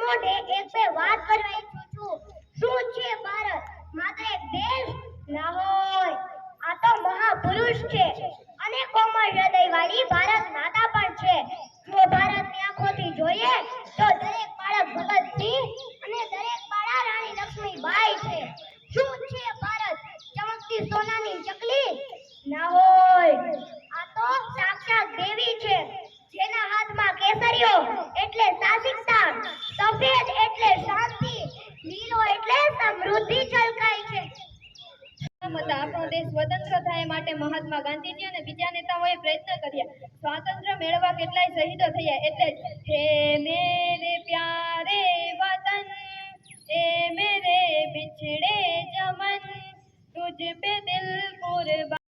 મોઢે એક બે વાત કરવા ઈચ્છું છું. શું છે ભારત? માત્ર એક દેશ ના હોય, આ તો મહાપુરુષ છે. અને કોમળ હૃદય વાળી ભારત માતા પણ છે. જો ભારતની આંખોથી જોઈએ તો દરેક બાળક ભગતસિંહ અને દરેક બાળા રાણી લક્ષ્મીબાઈ છે. શું છે ભારત? ચમકતી સોનાની ચકલી ના હોય, આ તો સાક્ષાત દેવી છે. જેના હાથમાં કેસરીઓ એટલે સાહસિકતા, સફેદ એટલે શાંતિ, લીલો એટલે સમૃદ્ધિ છલકાય છે. આપણો દેશ સ્વતંત્ર થાય માટે મહાત્મા ગાંધીજી અને બીજા નેતાઓએ પ્રયત્ન કર્યા. સ્વાતંત્ર્ય મેળવવા કેટલાય શહીદો થયા. એટલે હે મેરે પ્યારે વતન, એ મેરે બિછડે ચમન, તુજ पे दिल कुर्बान.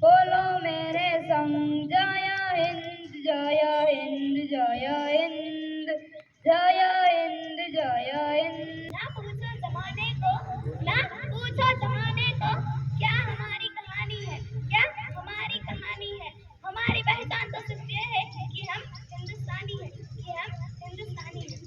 બોલો મેરે સંગ જય હિન્દ, જય હિન્દ, જય હિન્દ, જય હિન્દ, જય હિન્દ. ना पूछो जमाने को, ना पूछो जमाने को, क्या हमारी कहानी है, क्या हमारी कहानी है. हमारी पहचान तो सिर्फ ये है कि हम हिंदुस्तानी हैं, कि हम हिंदुस्तानी हैं.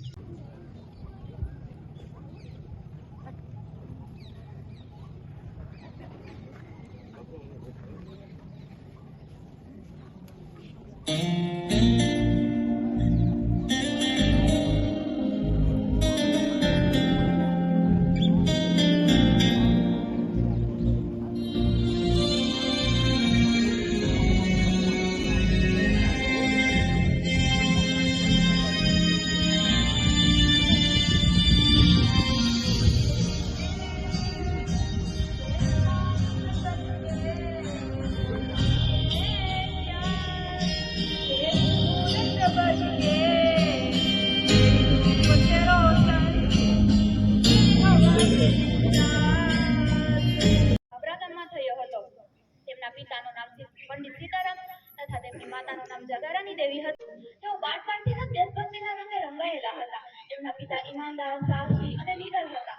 પિતાનું નામ પંડિત સીતારામ તથા તેમની માતાનું નામ જગારાની દેવી હતું. તેઓ બાળપણથી જ દેશભક્તિના રંગે રંગાયેલા હતા. તેમના પિતા ઈમાનદાર, સાહસી અને નીડર હતા.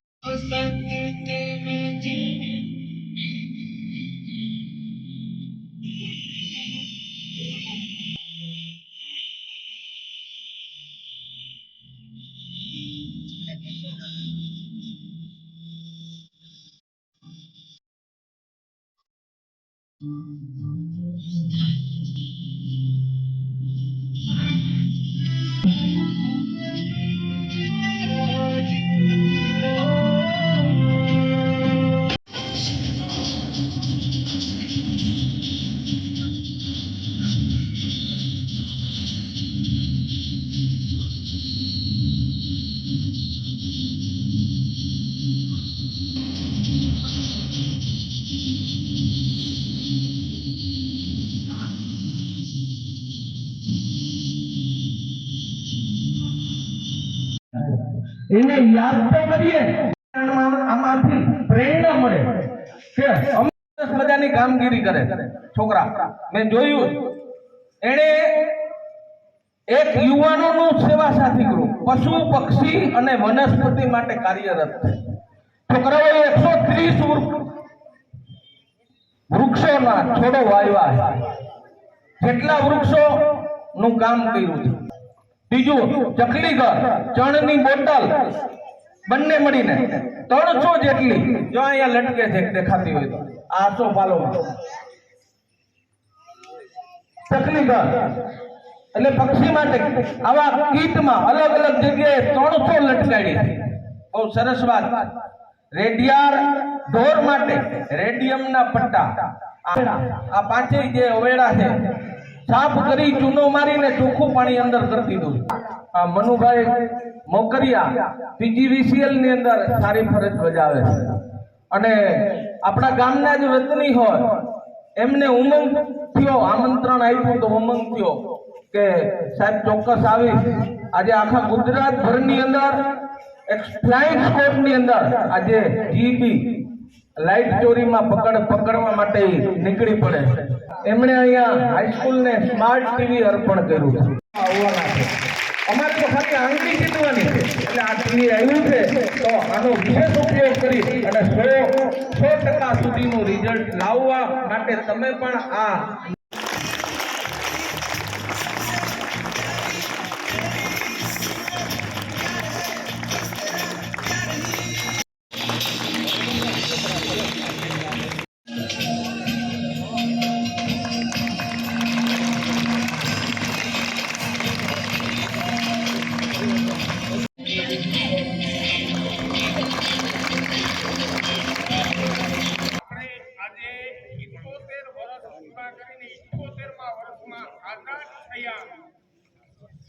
એને યાદ તો કરીએ, આમાંથી પ્રેરણા મળે કે મજાની કામગીરી કરે છોકરા. મેં જોયું એણે એક યુવાનોનું સેવા સાથી ગ્રુપ પશુ પક્ષી અને વનસ્પતિ માટે કાર્યરત છે. છોકરાઓએ 130 વૃક્ષોના છોડો વાવ્યા છે. કેટલા વૃક્ષો નું કામ કર્યું છે. બીજું ચકલી ઘર, ચણની બોટલ બંને મળીને 300 જેટલી જો અહીંયા લટકે છે દેખાતી હોય તો આસો પાલોમાં ચકલી ઘર એટલે પક્ષી માટે આવા કીટમાં અલગ અલગ જગ્યાએ 300 લટકાડી છે. બહુ સરસ વાત. રેડિયાર ઢોર માટે રેડિયમના પટ્ટા આ પાંચેય જે અવેડા છે સાફ કરી ચૂનો મારીને ચોખ્ખું પાણી અંદર કરી દીધું. આ મનુભાઈ મોકરિયા પીજીવીસીએલ ની અંદર સારી ફરજ બજાવે છે અને આપણા ગામના જ વતની હોય એમને ઉમંગ થયો, આમંત્રણ આપ્યું તો ઉમંગ થયો કે સાહેબ ચોક્કસ આવી. આજે આખા ગુજરાત ભરની અંદર એક ફ્લાઇંગ સ્કોડ ની અંદર આજે જીબી લાઇટ ચોરીમાં પકડવા માટે નીકળી પડે. એમણે અહીંયા હાઈસ્કૂલ ને સ્માર્ટ ટીવી અર્પણ કર્યું છે. અમારે તો ખાલી આંગળી ચીંધવાની છે એટલે આ ટીવી આવ્યું છે તો આનો વિશેષ ઉપયોગ કરી અને 100% સુધીનું રિઝલ્ટ લાવવા માટે તમે પણ આ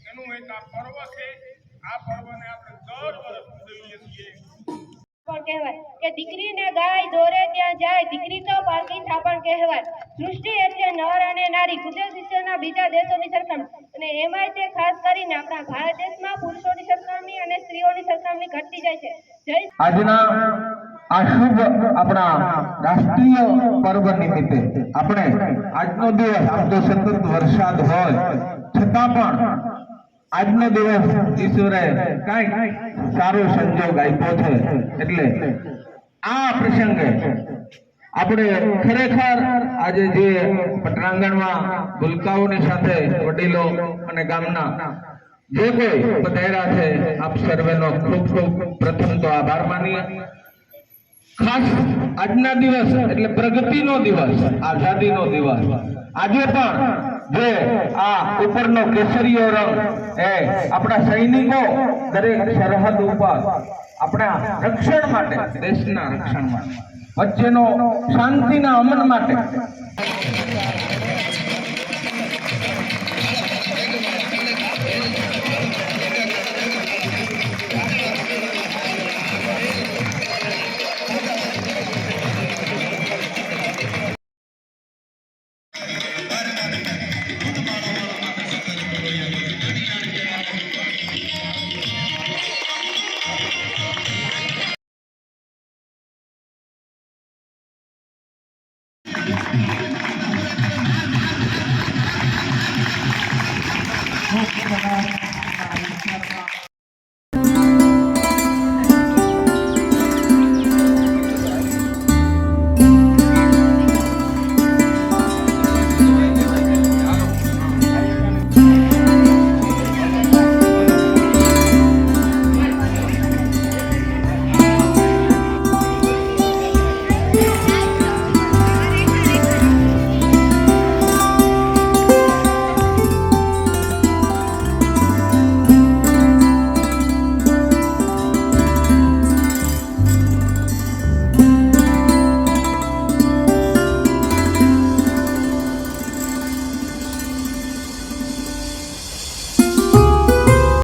એનું એક આ પર્વ છે. આ પર્વને આપણે દર વર્ષ ઉજવીએ છીએ. પણ કહેવાય કે દીકરીને ગાય દોરે ત્યાં જાય, દીકરી તો પારકી થાપણ કહેવાય. સૃષ્ટિ એટલે નર અને નારી, કુદરત વિશ્વના બીજા દેશોની સરખામણી અને એમાંય તે ખાસ કરીને આપણા ભારત દેશમાં પુરુષોની સરખામણી અને સ્ત્રીઓની સરખામણી ઘટતી જાય છે. આજના આ શુભ આપણા રાષ્ટ્રીય પર્વ નિમિત્તે આપણે આજનો દિવસ આમ તો સતત વરસાદ હોય છતાં પણ આજનો દિવસ ઈશ્વરે કઈક સારો સંજોગ આપ્યો છે એટલે આ પ્રસંગે આપણે ખરેખર આજે જે પટરાંગણમાં ભૂલકાઓની સાથે વડીલો અને ગામના જે કોઈ પધાર્યા છે આપ સર્વેનો ખૂબ ખૂબ પ્રથમ તો આભાર માનીએ. ખાસ આજના દિવસ એટલે પ્રગતિનો દિવસ, આઝાદીનો દિવસ. આજે પણ જે આ ઉપરનો કેસરીયો રંગ એ આપણા સૈનિકો દરેક સરહદ ઉપર આપણા રક્ષણ માટે, દેશના રક્ષણ માટે, વચ્ચેનો શાંતિના અમન માટે